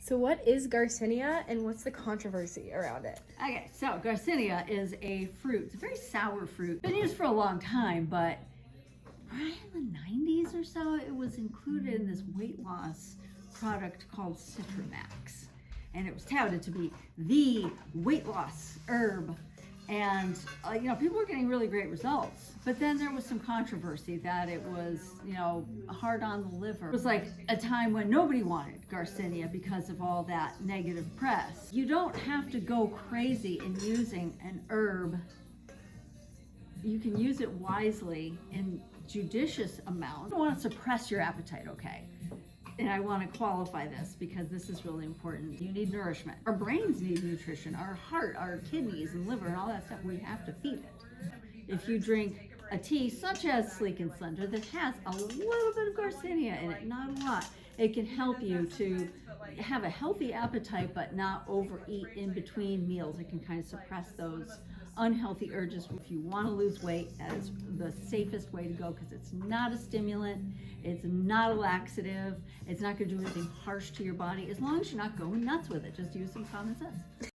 So what is Garcinia and what's the controversy around it? Okay, so Garcinia is a fruit. It's a very sour fruit. Been used for a long time, but right in the 90s or so, it was included in this weight loss product called Citramax. And it was touted to be the weight loss herb. And, people were getting really great results. But then there was some controversy that it was, hard on the liver. It was like a time when nobody wanted Garcinia because of all that negative press. You don't have to go crazy in using an herb. You can use it wisely in judicious amounts. You don't want to suppress your appetite, okay? And I want to qualify this because this is really important. You need nourishment. Our brains need nutrition. Our heart, our kidneys and liver and all that stuff, we have to feed it. If you drink a tea such as Sleek and Slender that has a little bit of Garcinia in it, not a lot, it can help you to have a healthy appetite but not overeat in between meals. It can kind of suppress those unhealthy urges. If you want to lose weight, that is the safest way to go because it's not a stimulant, it's not a laxative, it's not going to do anything harsh to your body as long as you're not going nuts with it. Just use some common sense.